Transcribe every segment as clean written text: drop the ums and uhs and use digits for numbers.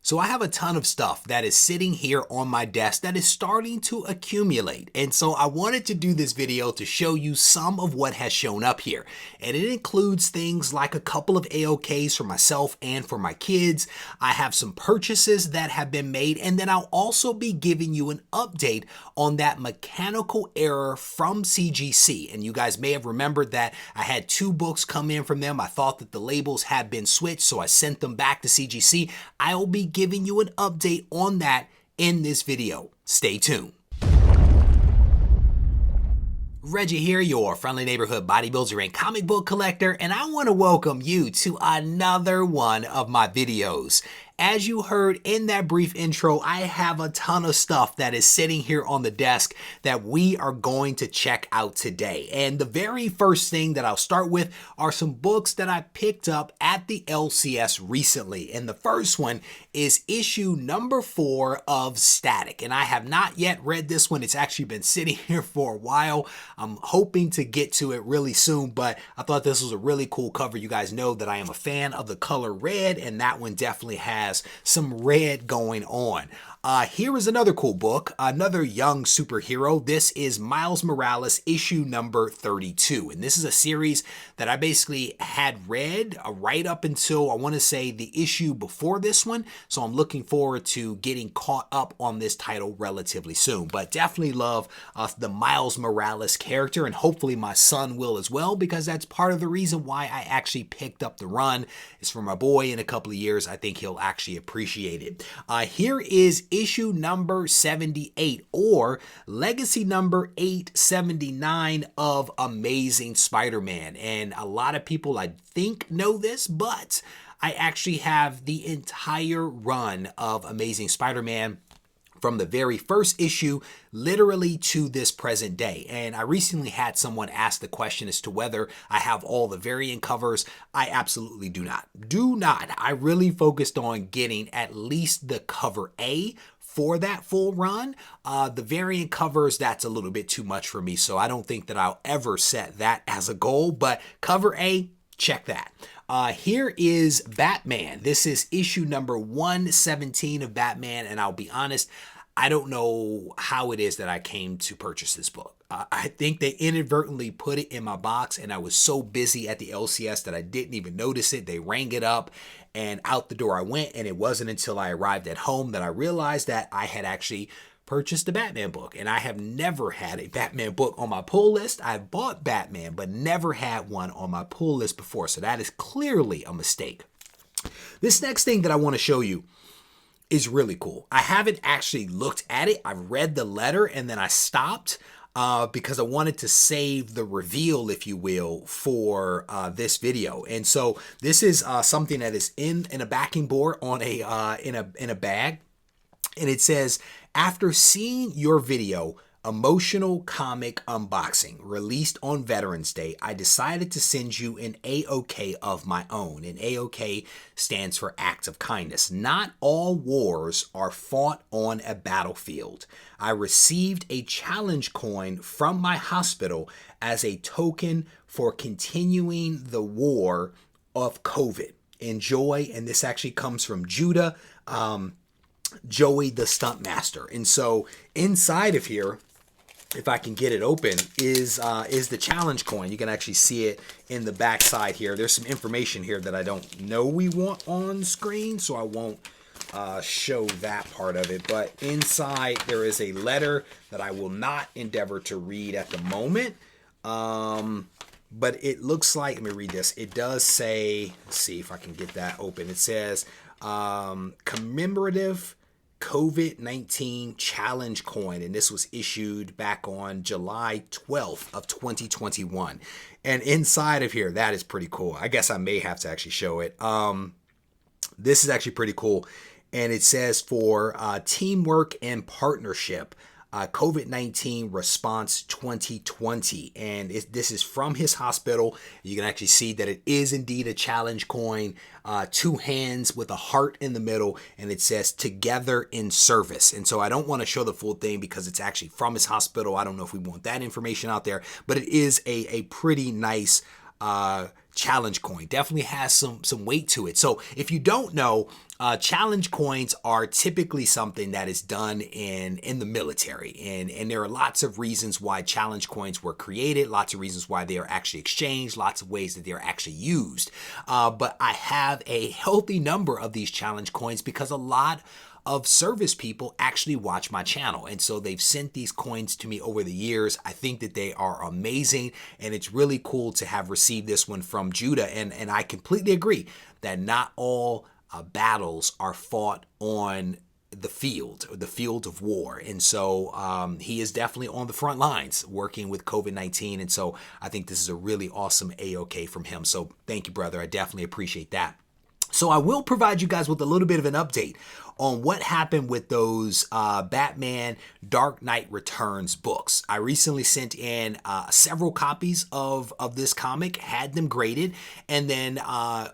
So I have a ton of stuff that is sitting here on my desk that is starting to accumulate. And so I wanted to do this video to show you some of what has shown up here. And it includes things like a couple of AOKs for myself and for my kids. I have some purchases that have been made, and then I'll also be giving you an update on that mechanical error from CGC. And you guys may have remembered that I had 2 books come in from them. I thought that the labels had been switched, so I sent them back to CGC. I'll be giving you an update on that in this video. Stay tuned. Reggie here, your friendly neighborhood bodybuilder and comic book collector, and I want to welcome you to another one of my videos. As you heard in that brief intro, I have a ton of stuff that is sitting here on the desk that we are going to check out today. And the very first thing that I'll start with are some books that I picked up at the LCS recently. And the first one is issue number 4 of Static. And I have not yet read this one. It's actually been sitting here for a while. I'm hoping to get to it really soon, but I thought this was a really cool cover. You guys know that I am a fan of the color red, and that one definitely has some red going on. Here is another cool book, another young superhero. This is Miles Morales issue number 32. And this is a series that I basically had read right up until, I want to say, the issue before this one. So I'm looking forward to getting caught up on this title relatively soon. But definitely love the Miles Morales character, and hopefully my son will as well, because that's part of the reason why I actually picked up the run. Is for my boy. In a couple of years, I think he'll actually appreciate it. Here is issue number 78, or legacy number 879 of Amazing Spider-Man. And a lot of people, I think, know this, but I actually have the entire run of Amazing Spider-Man from the very first issue literally to this present day. And I recently had someone ask the question as to whether I have all the variant covers. I absolutely do not. I really focused on getting at least the cover A for that full run. The variant covers, that's a little bit too much for me, so I don't think that I'll ever set that as a goal, but cover A, check that. Here is Batman. This is issue number 117 of Batman, and I'll be honest, I don't know how it is that I came to purchase this book. I think they inadvertently put it in my box, and I was so busy at the LCS that I didn't even notice it. They rang it up, and out the door I went, and it wasn't until I arrived at home that I realized that I had actually purchased a Batman book. And I have never had a Batman book on my pull list. I've bought Batman, but never had one on my pull list before, so that is clearly a mistake. This next thing that I want to show you is really cool. I haven't actually looked at it. I've read the letter and then I stopped because I wanted to save the reveal, if you will, for this video. And so this is something that is in a backing board on a in a bag, and it says, "After seeing your video, Emotional Comic Unboxing, released on Veterans Day, I decided to send you an AOK of my own." And AOK stands for Acts of Kindness. "Not all wars are fought on a battlefield. I received a challenge coin from my hospital as a token for continuing the war of COVID. Enjoy." And this actually comes from Judah, Joey the Stuntmaster. And so inside of here, if I can get it open, is the challenge coin. You can actually see it in the back side here. There's some information here that I don't know we want on screen, so I won't show that part of it. But inside there is a letter that I will not endeavor to read at the moment. But it looks like, let me read this. It does say, let's see if I can get that open. It says commemorative COVID-19 challenge coin, and this was issued back on July 12th of 2021. And inside of here, that is pretty cool. I guess I may have to actually show it. This is actually pretty cool, and it says for teamwork and partnership, COVID-19 response 2020. And this is from his hospital. You can actually see that it is indeed a challenge coin, 2 hands with a heart in the middle, and it says together in service. And so I don't want to show the full thing because it's actually from his hospital. I don't know if we want that information out there, but it is a pretty nice challenge coin. Definitely has some weight to it. So if you don't know, challenge coins are typically something that is done in the military, and there are lots of reasons why challenge coins were created, lots of reasons why they are actually exchanged, lots of ways that they are actually used. But I have a healthy number of these challenge coins because a lot of service people actually watch my channel, and so they've sent these coins to me over the years. I think that they are amazing, and it's really cool to have received this one from Judah, and I completely agree that not all battles are fought on the field of war, and so he is definitely on the front lines working with COVID-19, and so I think this is a really awesome AOK from him. So thank you, brother. I definitely appreciate that. So I will provide you guys with a little bit of an update on what happened with those Batman Dark Knight Returns books. I recently sent in several copies of this comic, had them graded, and then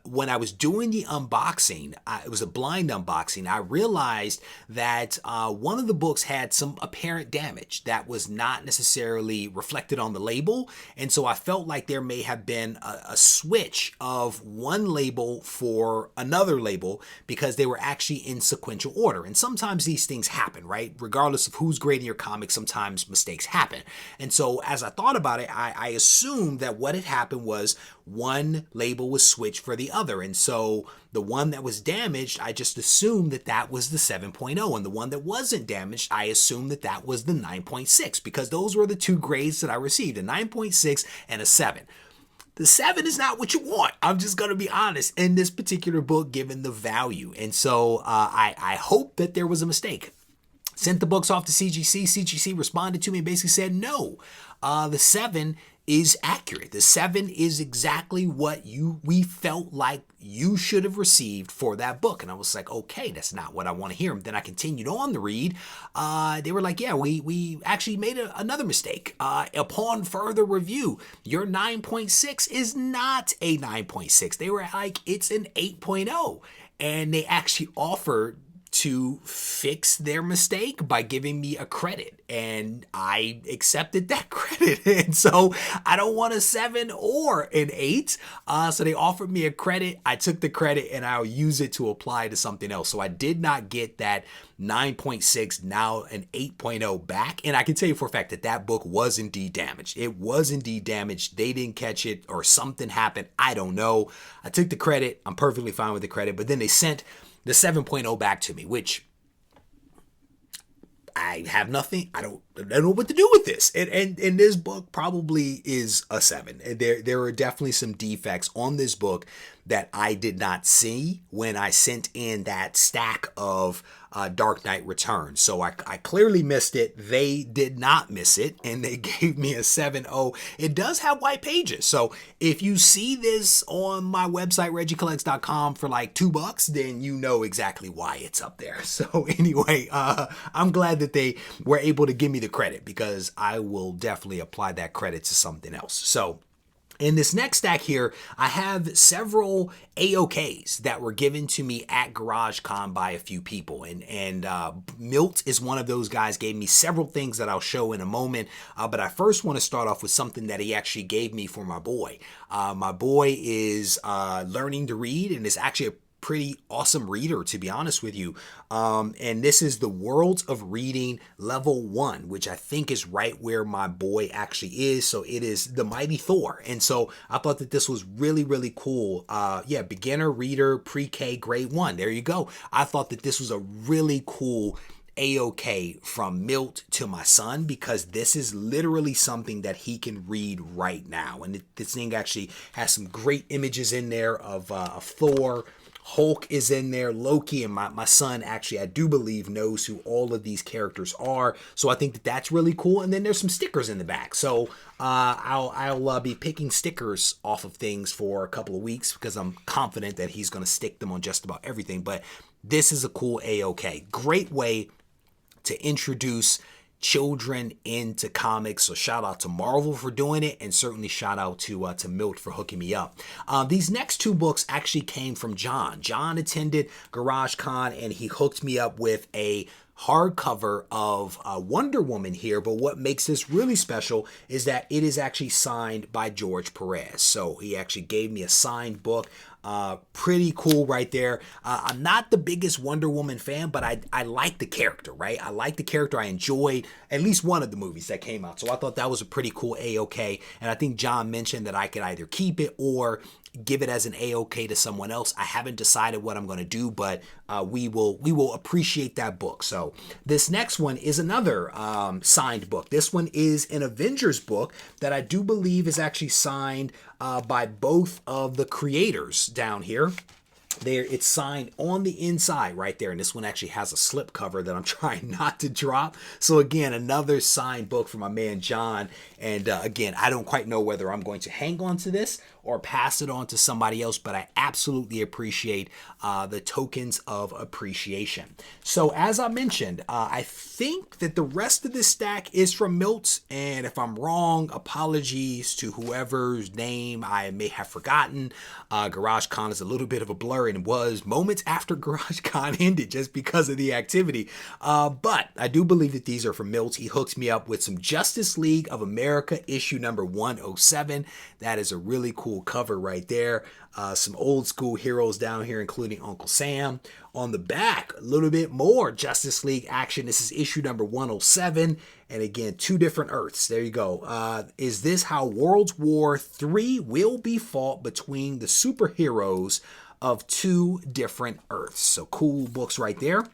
when I was doing the unboxing, it was a blind unboxing, I realized that one of the books had some apparent damage that was not necessarily reflected on the label, and so I felt like there may have been a switch of one label for another label because they were actually in sequential order. And sometimes these things happen, right? Regardless of who's grading your comic, sometimes mistakes happen. And so as I thought about it, I assumed that what had happened was one label was switched for the other. And so the one that was damaged, I just assumed that that was the 7.0. And the one that wasn't damaged, I assumed that that was the 9.6, because those were the two grades that I received, a 9.6 and a 7. The 7 is not what you want. I'm just going to be honest in this particular book, given the value. And so I hope that there was a mistake. Sent the books off to CGC. CGC responded to me and basically said, no, the 7 is accurate. The 7 is exactly what we felt like you should have received for that book. And I was like, okay, that's not what I want to hear. And then I continued on the read. They were like, yeah, we actually made another mistake. Upon further review, your 9.6 is not a 9.6. They were like, it's an 8.0. And they actually offered to fix their mistake by giving me a credit, and I accepted that credit. And so I don't want a 7 or an 8, so they offered me a credit. I took the credit and I'll use it to apply to something else. So I did not get that 9.6, now an 8.0 back, and I can tell you for a fact that that book was indeed damaged. It was indeed damaged. They didn't catch it, or something happened. I don't know. I took the credit. I'm perfectly fine with the credit, but then they sent the 7.0 back to me, which I have nothing. I don't know what to do with this. And this book probably is a 7. There are definitely some defects on this book that I did not see when I sent in that stack of Dark Knight Returns. So I clearly missed it. They did not miss it, and they gave me a 7.0. It does have white pages. So if you see this on my website, regiecollects.com, for like $2, then you know exactly why it's up there. So anyway, I'm glad that they were able to give me the credit, because I will definitely apply that credit to something else. So in this next stack here, I have several AOKs that were given to me at GarageCon by a few people. And Milt is one of those guys, gave me several things that I'll show in a moment. But I first want to start off with something that he actually gave me for my boy. My boy is learning to read, and is actually a pretty awesome reader, to be honest with you. And this is the Worlds of Reading Level 1, which I think is right where my boy actually is. So it is the Mighty Thor. And so I thought that this was really, really cool. Yeah, beginner reader, pre-K, grade 1. There you go. I thought that this was a really cool AOK from Milt to my son, because this is literally something that he can read right now. And this thing actually has some great images in there of Thor. Hulk is in there, Loki, and my son actually, I do believe, knows who all of these characters are. So I think that that's really cool. And then there's some stickers in the back. So I'll be picking stickers off of things for a couple of weeks, because I'm confident that he's going to stick them on just about everything. But this is a cool AOK. Great way to introduce children into comics. So shout out to Marvel for doing it, and certainly shout out to Milt for hooking me up. These next two books actually came from John. John attended GarageCon, and he hooked me up with a hardcover of Wonder Woman here, but what makes this really special is that it is actually signed by George Perez. So he actually gave me a signed book. Pretty cool right there. I'm not the biggest Wonder Woman fan, but I like the character, right? I like the character. I enjoyed at least one of the movies that came out. So I thought that was a pretty cool A-OK. And I think John mentioned that I could either keep it or give it as an A-OK to someone else. I haven't decided what I'm going to do, but we will appreciate that book. So this next one is another signed book. This one is an Avengers book that I do believe is actually signed by both of the creators down here. There, it's signed on the inside right there, and this one actually has a slip cover that I'm trying not to drop. So again, another signed book from my man John. And again, I don't quite know whether I'm going to hang on to this or pass it on to somebody else, but I absolutely appreciate the tokens of appreciation. So as I mentioned, I think that the rest of this stack is from Milt's, and if I'm wrong, apologies to whoever's name I may have forgotten. GarageCon is a little bit of a blur, and it was moments after GarageCon ended just because of the activity. But I do believe that these are from Milt's. He hooks me up with some Justice League of America issue number 107. That is a really cool cover right there. Some old school heroes down here, including Uncle Sam. On the back, a little bit more Justice League action. This is issue number 107. And again, two different Earths. There you go. Is this how World War III will be fought between the superheroes of two different Earths? So cool books right there.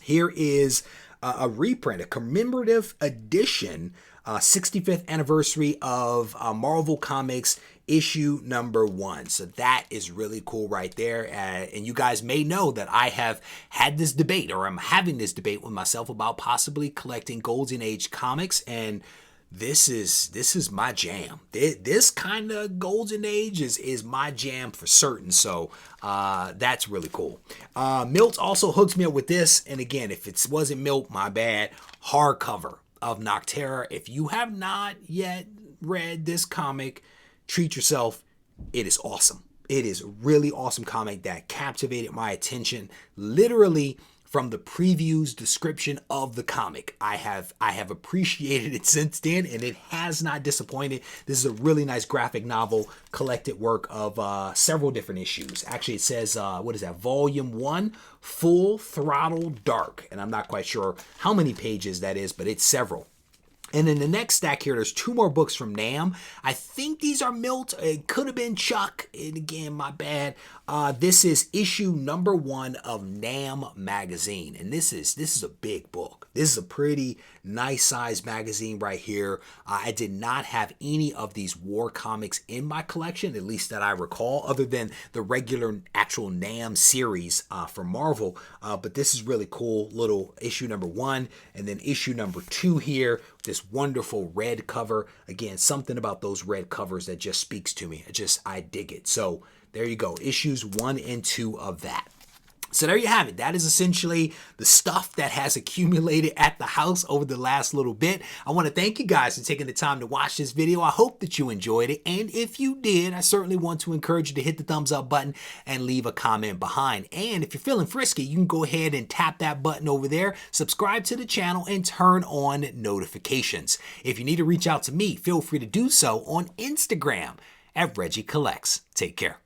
Here is a reprint, a commemorative edition, 65th anniversary of Marvel Comics issue number 1. So that is really cool right there. And you guys may know that I have had this debate, or I'm having this debate with myself about possibly collecting Golden Age comics, and this is my jam. This kind of Golden Age is my jam for certain. So that's really cool. Milt also hooks me up with this, and again, if it wasn't Milt, my bad. Hardcover of Nocterra. If you have not yet read this comic, treat yourself. It is awesome. It is a really awesome comic that captivated my attention literally from the preview's description of the comic. I have appreciated it since then, and it has not disappointed. This is a really nice graphic novel, collected work of several different issues. Actually, it says, what is that? Volume 1, Full Throttle Dark. And I'm not quite sure how many pages that is, but it's several. And in the next stack here, there's 2 more books from Nam. I think these are Milt. It could have been Chuck. And again, my bad. This is issue number 1 of Nam magazine. And this is a big book. This is a pretty nice size magazine right here. I did not have any of these war comics in my collection, at least that I recall, other than the regular actual Nam series from Marvel. But this is really cool. Little issue number 1, and then issue number 2 here. This wonderful red cover. Again, something about those red covers that just speaks to me. I dig it. So there you go. Issues 1 and 2 of that. So there you have it. That is essentially the stuff that has accumulated at the house over the last little bit. I want to thank you guys for taking the time to watch this video. I hope that you enjoyed it. And if you did, I certainly want to encourage you to hit the thumbs up button and leave a comment behind. And if you're feeling frisky, you can go ahead and tap that button over there, subscribe to the channel, and turn on notifications. If you need to reach out to me, feel free to do so on Instagram at Regie Collects. Take care.